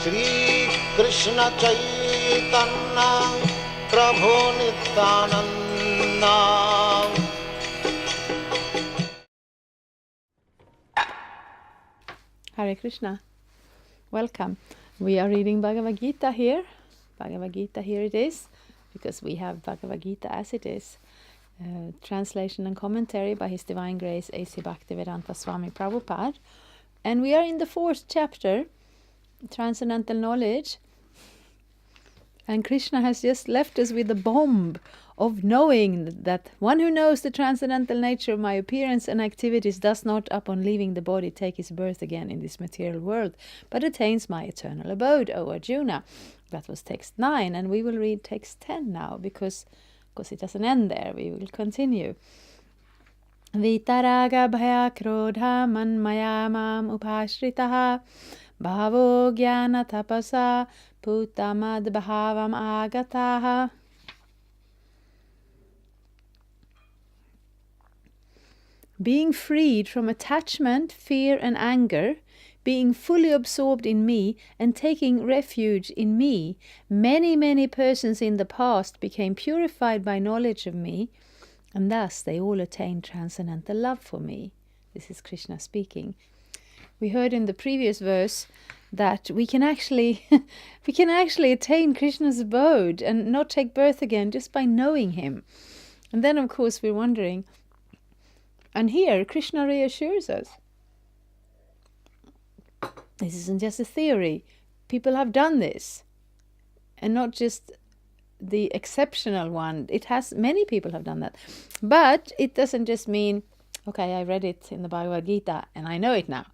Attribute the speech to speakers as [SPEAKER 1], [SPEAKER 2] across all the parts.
[SPEAKER 1] Shri Krishna Chaitanya Prabhu Nityananda.
[SPEAKER 2] Hare Krishna. Welcome. We are reading Bhagavad-gita here. Bhagavad-gita, here it is, because we have Bhagavad-gita as it is. Translation and commentary by His Divine Grace A.C. Bhakti-vedanta Swami Prabhupada. And we are in the 4th chapter, Transcendental Knowledge. And Krishna has just left us with the bomb of knowing that one who knows the transcendental nature of my appearance and activities does not, upon leaving the body, take his birth again in this material world, but attains my eternal abode, O Arjuna. That was text 9, and we will read text 10 now, because it doesn't end there. We will continue. Vitaraga bhaya krodha manmaya mam upashritaha bhavo jnana tapasa putamad bhavam agataha. Being freed from attachment, fear and anger, being fully absorbed in me and taking refuge in me, many persons in the past became purified by knowledge of me, and thus they all attained transcendental love for me. This is Krishna speaking. We heard in the previous verse that we can actually attain Krishna's abode and not take birth again just by knowing him. And then of course we're wondering, and here Krishna reassures us. This isn't just a theory. People have done this. And not just the exceptional one. Many people have done that. But it doesn't just mean, okay, I read it in the Bhagavad-gita and I know it now.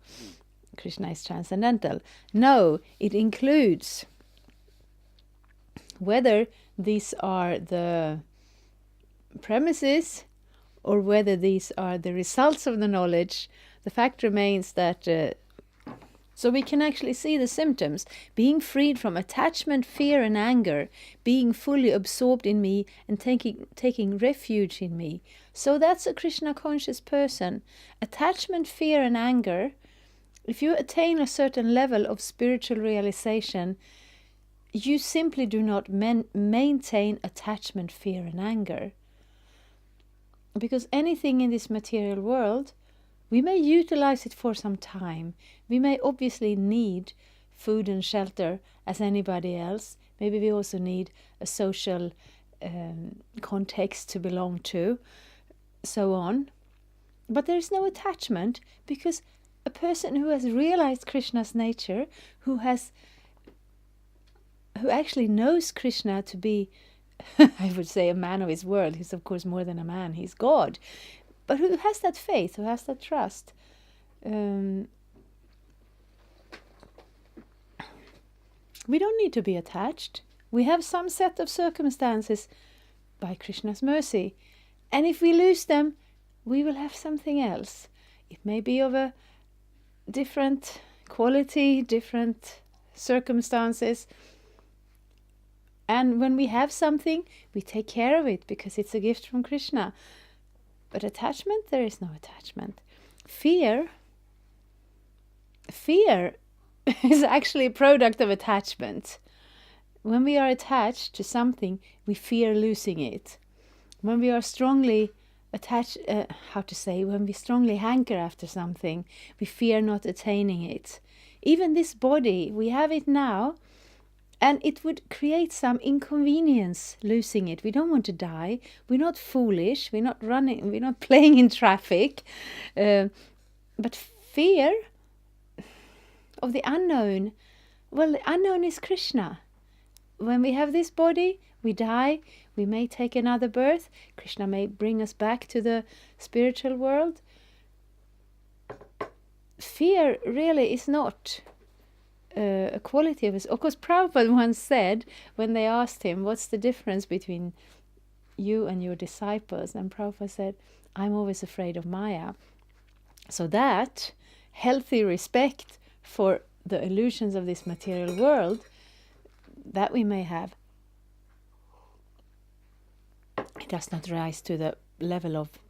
[SPEAKER 2] Krishna is transcendental. No, it includes whether these are the premises or whether these are the results of the knowledge. The fact remains that so we can actually see the symptoms: being freed from attachment, fear and anger, being fully absorbed in me and taking refuge in me. So that's a Krishna conscious person. Attachment, fear and anger, if you attain a certain level of spiritual realization, you simply do not maintain attachment, fear and anger. Because anything in this material world, we may utilize it for some time. We may obviously need food and shelter as anybody else. Maybe we also need a social context to belong to, so on. But there is no attachment, because a person who has realized Krishna's nature, who actually knows Krishna to be, I would say, a man of his word. He's of course more than a man, he's God. But who has that faith, who has that trust. We don't need to be attached. We have some set of circumstances by Krishna's mercy. And if we lose them, we will have something else. It may be of a different quality, different circumstances. And when we have something, we take care of it because it's a gift from Krishna. But attachment, there is no attachment. Fear is actually a product of attachment. When we are attached to something, we fear losing it. When we are strongly attached, when we strongly hanker after something, we fear not attaining it. Even this body, we have it now, and it would create some inconvenience losing it. We don't want to die. We're not foolish. We're not running. We're not playing in traffic. But fear of the unknown. Well, the unknown is Krishna. When we have this body, we die. We may take another birth. Krishna may bring us back to the spiritual world. Fear really is not a quality of us. Of course, Prabhupada once said, when they asked him, what's the difference between you and your disciples? And Prabhupada said, I'm always afraid of Maya. So that healthy respect for the illusions of this material world that we may have, it does not rise to the level of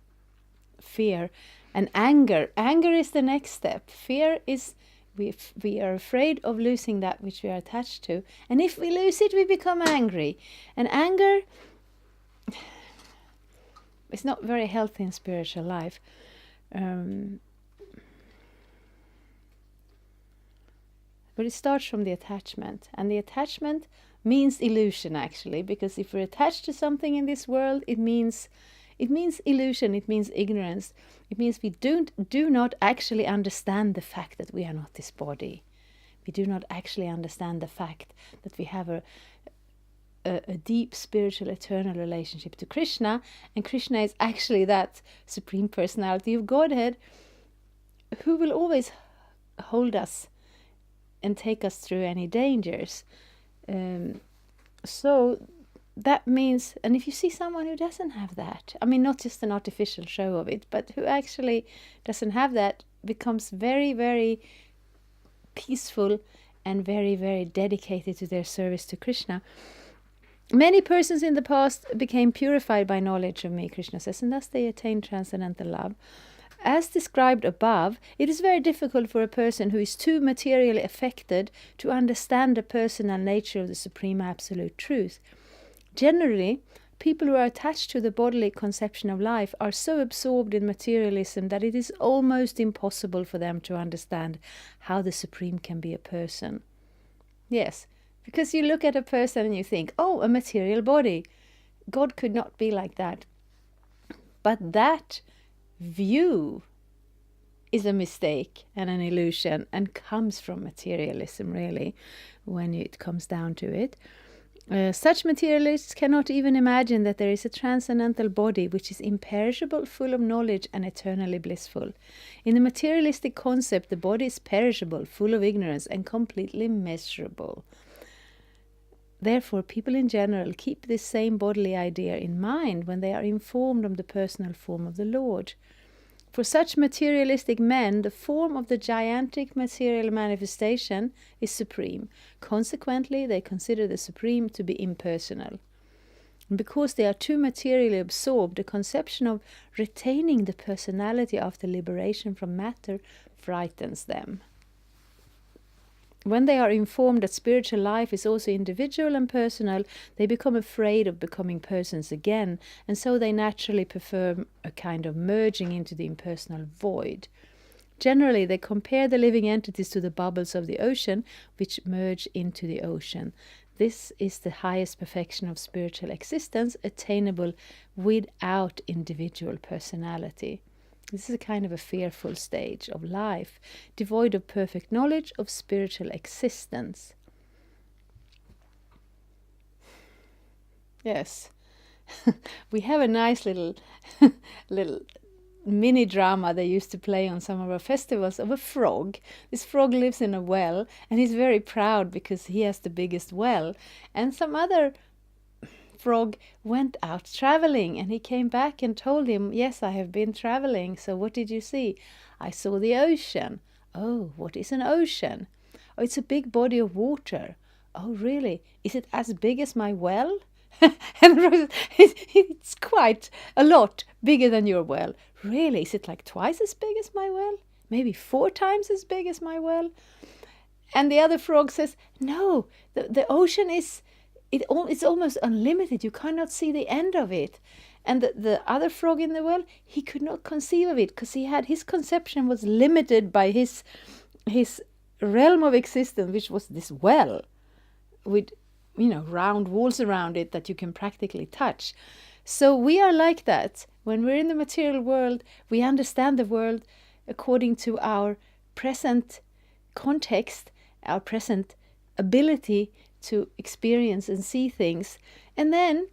[SPEAKER 2] fear. And anger is the next step. Fear is We are afraid of losing that which we are attached to. And if we lose it, we become angry. And anger is not very healthy in spiritual life. But it starts from the attachment. And the attachment means illusion, actually. Because if we're attached to something in this world, it means illusion, it means ignorance. It means we do not actually understand the fact that we are not this body. We do not actually understand the fact that we have a deep spiritual eternal relationship to Krishna, and Krishna is actually that Supreme Personality of Godhead who will always hold us and take us through any dangers. So that means, and if you see someone who doesn't have that, I mean, not just an artificial show of it, but who actually doesn't have that, becomes very, very peaceful and very, very dedicated to their service to Krishna. Many persons in the past became purified by knowledge of me, Krishna says, and thus they attained transcendental love. As described above, it is very difficult for a person who is too materially affected to understand the personal nature of the Supreme Absolute Truth. Generally, people who are attached to the bodily conception of life are so absorbed in materialism that it is almost impossible for them to understand how the Supreme can be a person. Yes, because you look at a person and you think, oh, a material body. God could not be like that. But that view is a mistake and an illusion and comes from materialism, really, when it comes down to it. Such materialists cannot even imagine that there is a transcendental body which is imperishable, full of knowledge, and eternally blissful. In the materialistic concept, the body is perishable, full of ignorance, and completely miserable. Therefore, people in general keep this same bodily idea in mind when they are informed of the personal form of the Lord. For such materialistic men, the form of the gigantic material manifestation is supreme. Consequently, they consider the Supreme to be impersonal. And because they are too materially absorbed, the conception of retaining the personality after liberation from matter frightens them. When they are informed that spiritual life is also individual and personal, they become afraid of becoming persons again, and so they naturally prefer a kind of merging into the impersonal void. Generally, they compare the living entities to the bubbles of the ocean, which merge into the ocean. This is the highest perfection of spiritual existence, attainable without individual personality. This is a kind of a fearful stage of life, devoid of perfect knowledge of spiritual existence. Yes, we have a nice little mini drama they used to play on some of our festivals of a frog. This frog lives in a well, and he's very proud because he has the biggest well. And some other frog went out traveling, and he came back and told him, yes, I have been traveling. So what did you see? I saw the ocean. Oh, what is an ocean? Oh, it's a big body of water. Oh, really? Is it as big as my well? And it's quite a lot bigger than your well. Really? Is it like twice as big as my well? Maybe 4 times as big as my well? And the other frog says, no, the ocean is it's almost unlimited. You cannot see the end of it. And the other frog in the well, he could not conceive of it because his conception was limited by his realm of existence, which was this well with round walls around it that you can practically touch. So we are like that. When we're in the material world, we understand the world according to our present context, our present ability to experience and see things. And then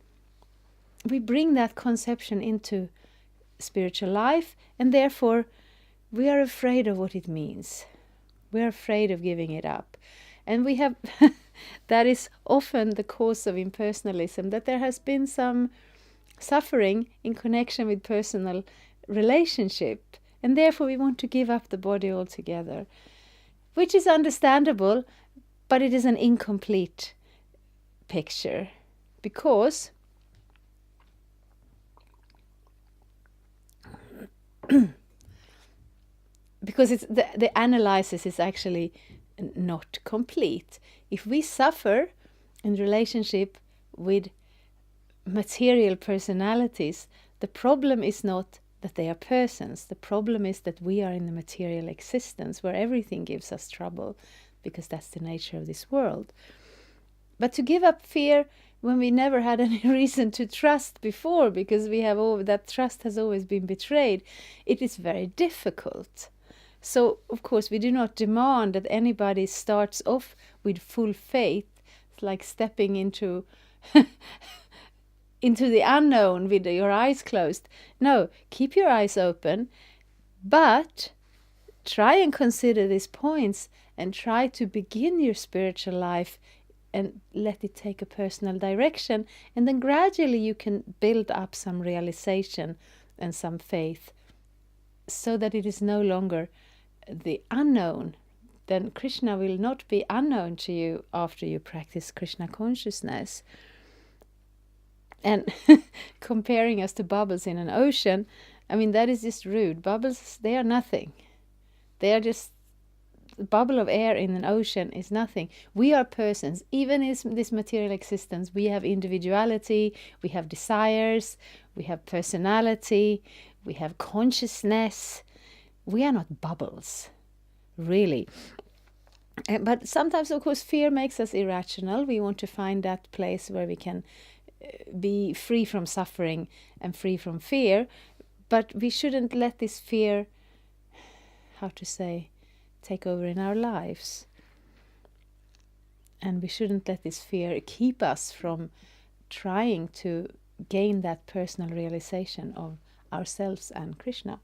[SPEAKER 2] we bring that conception into spiritual life, and therefore we are afraid of what it means. We are afraid of giving it up. And we have, that is often the cause of impersonalism, that there has been some suffering in connection with personal relationship, and therefore we want to give up the body altogether, which is understandable, but it is an incomplete picture, because because it's the analysis is actually not complete. If we suffer in relationship with material personalities, the problem is not that they are persons. The problem is that we are in the material existence where everything gives us trouble, because that's the nature of this world. But to give up fear when we never had any reason to trust before, because we have that trust has always been betrayed, it is very difficult. So, of course, we do not demand that anybody starts off with full faith. It's like stepping into into the unknown with your eyes closed. No, keep your eyes open, but try and consider these points and try to begin your spiritual life and let it take a personal direction. And then gradually you can build up some realization and some faith so that it is no longer the unknown. Then Krishna will not be unknown to you after you practice Krishna consciousness. And comparing us to bubbles in an ocean, I mean, that is just rude. Bubbles, they are nothing. They are just a bubble of air in an ocean is nothing. We are persons. Even in this material existence, we have individuality, we have desires, we have personality, we have consciousness. We are not bubbles, really. But sometimes, of course, fear makes us irrational. We want to find that place where we can be free from suffering and free from fear. But we shouldn't let this fear, take over in our lives. And we shouldn't let this fear keep us from trying to gain that personal realization of ourselves and Krishna.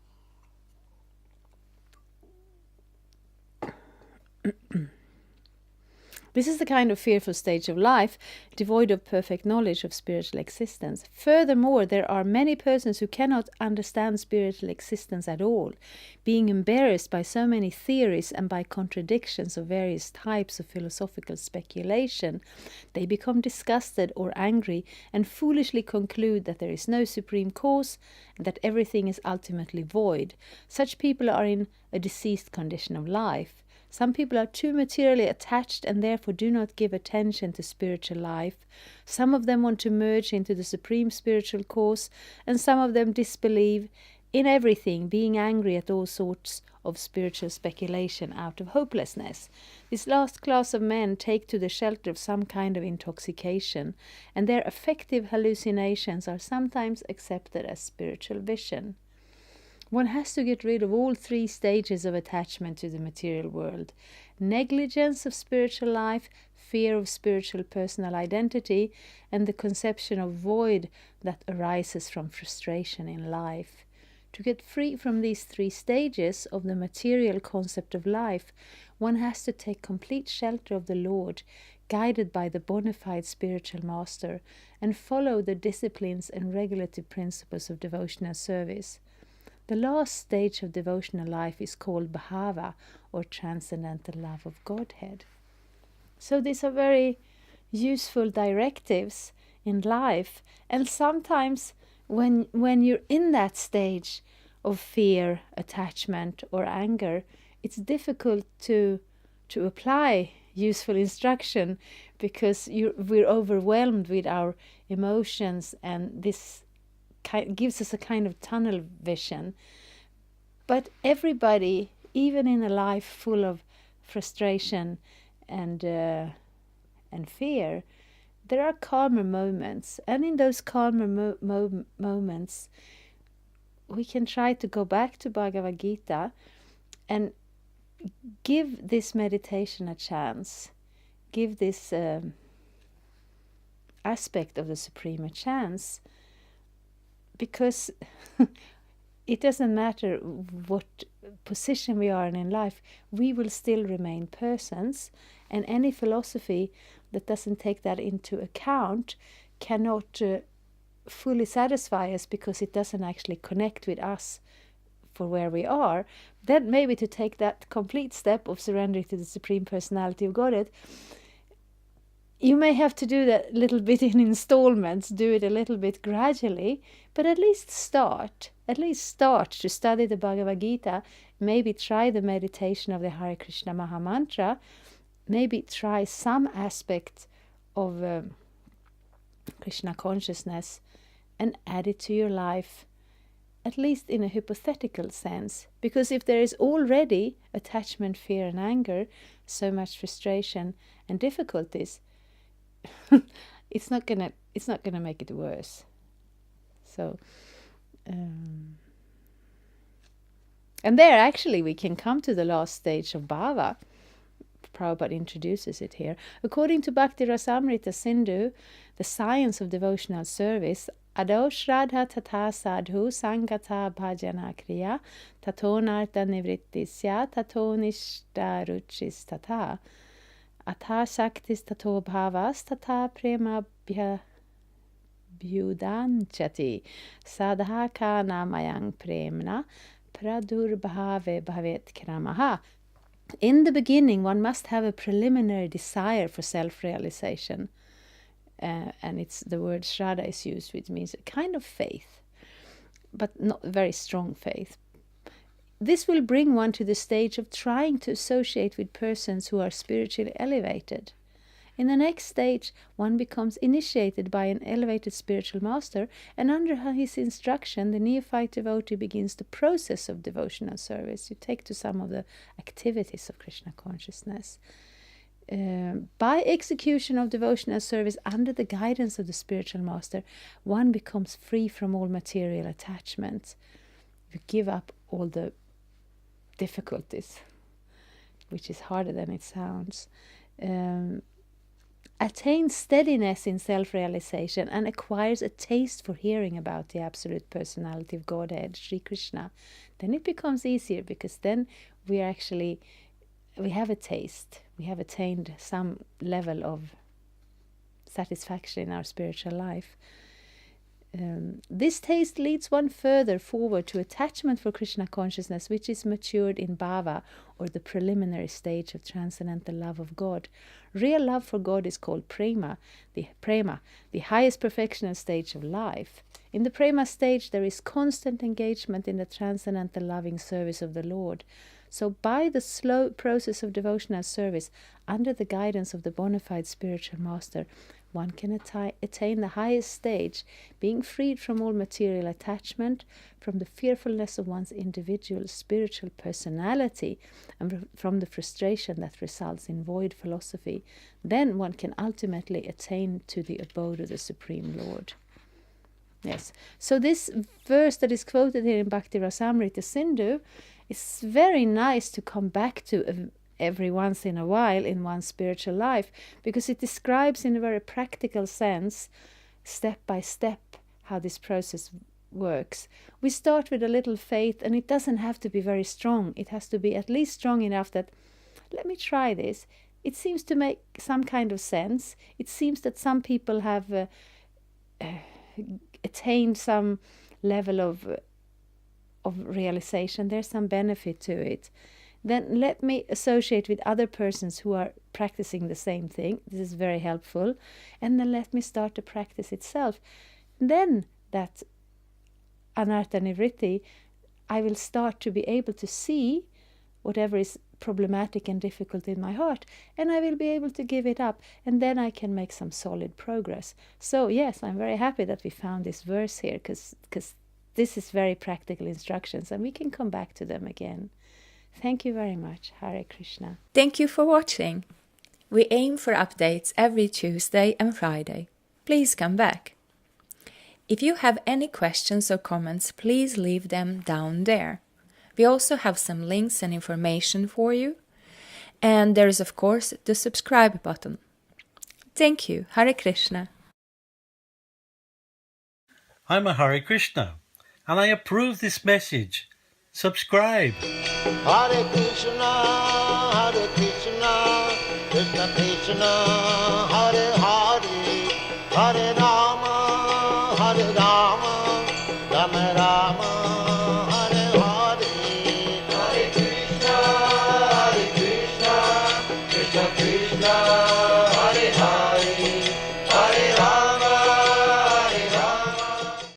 [SPEAKER 2] This is the kind of fearful stage of life, devoid of perfect knowledge of spiritual existence. Furthermore, there are many persons who cannot understand spiritual existence at all. Being embarrassed by so many theories and by contradictions of various types of philosophical speculation, they become disgusted or angry and foolishly conclude that there is no supreme cause and that everything is ultimately void. Such people are in a diseased condition of life. Some people are too materially attached and therefore do not give attention to spiritual life. Some of them want to merge into the supreme spiritual cause, and some of them disbelieve in everything, being angry at all sorts of spiritual speculation out of hopelessness. This last class of men take to the shelter of some kind of intoxication, and their affective hallucinations are sometimes accepted as spiritual vision. One has to get rid of all three stages of attachment to the material world: negligence of spiritual life, fear of spiritual personal identity, and the conception of void that arises from frustration in life. To get free from these three stages of the material concept of life, one has to take complete shelter of the Lord, guided by the bona fide spiritual master, and follow the disciplines and regulative principles of devotional service. The last stage of devotional life is called bhava, or transcendental love of Godhead. So these are very useful directives in life. And sometimes when you're in that stage of fear, attachment, or anger, it's difficult to apply useful instruction, because we're overwhelmed with our emotions, and this gives us a kind of tunnel vision. But everybody, even in a life full of frustration and fear, there are calmer moments, and in those calmer moments we can try to go back to Bhagavad-gita and give this meditation a chance, give this aspect of the Supreme a chance. Because it doesn't matter what position we are in life, we will still remain persons, and any philosophy that doesn't take that into account cannot fully satisfy us, because it doesn't actually connect with us for where we are. Then maybe to take that complete step of surrendering to the Supreme Personality of Godhead, you may have to do that a little bit in installments, do it a little bit gradually, but at least start. at least start to study the Bhagavad-gita, maybe try the meditation of the Hare Krishna Maha Mantra, maybe try some aspect of Krishna consciousness and add it to your life, at least in a hypothetical sense. Because if there is already attachment, fear and anger, so much frustration and difficulties, it's not gonna make it worse. So and there actually we can come to the last stage of bhava. Prabhupada introduces it here. According to Bhakti Rasamrita Sindhu, the science of devotional service, Ado Shraddha Tata Sadhu Sangata Bhajana Kriya Tatonartha Nivrittisya Tatonishta Ruchis Tata Atha Shaktis Tato Bhavas Tata Prema Bhyudanchati Sadhaka Namayang Premna Pradurbhave Bhavet Kramaha. In the beginning, one must have a preliminary desire for self-realization. And it's the word Shraddha is used, which means a kind of faith, but not very strong faith. This will bring one to the stage of trying to associate with persons who are spiritually elevated. In the next stage, one becomes initiated by an elevated spiritual master, and under his instruction, the neophyte devotee begins the process of devotional service. You take to some of the activities of Krishna consciousness. By execution of devotional service under the guidance of the spiritual master, one becomes free from all material attachments. You give up all the difficulties, which is harder than it sounds. Attains steadiness in self-realization and acquires a taste for hearing about the absolute personality of Godhead, Sri Krishna. Then it becomes easier, because then we have a taste. We have attained some level of satisfaction in our spiritual life. This taste leads one further forward to attachment for Krishna consciousness, which is matured in bhava, or the preliminary stage of transcendental love of God. Real love for God is called prema, the highest perfectional stage of life. In the prema stage, there is constant engagement in the transcendental loving service of the Lord. So by the slow process of devotional service, under the guidance of the bona fide spiritual master, one can attain the highest stage, being freed from all material attachment, from the fearfulness of one's individual spiritual personality, and from the frustration that results in void philosophy. Then one can ultimately attain to the abode of the Supreme Lord. Yes. So this verse that is quoted here in Bhakti Rasamrita Sindhu is very nice to come back to every once in a while in one's spiritual life, because it describes in a very practical sense, step by step, how this process works. We start with a little faith, and it doesn't have to be very strong. It has to be at least strong enough that, let me try this. It seems to make some kind of sense. It seems that some people have attained some level of realization. There's some benefit to it. Then let me associate with other persons who are practicing the same thing. This is very helpful. And then let me start the practice itself. And then that anartha nivritti, I will start to be able to see whatever is problematic and difficult in my heart, and I will be able to give it up, and then I can make some solid progress. So yes, I'm very happy that we found this verse here, because this is very practical instructions, and we can come back to them again. Thank you very much. Hare Krishna.
[SPEAKER 3] Thank you for watching. We aim for updates every Tuesday and Friday. Please come back. If you have any questions or comments, please leave them down there. We also have some links and information for you. And there is, of course, the subscribe button. Thank you. Hare Krishna.
[SPEAKER 4] I'm a Hare Krishna, and I approve this message. Subscribe.
[SPEAKER 1] Hare Krishna, Krishna Krishna,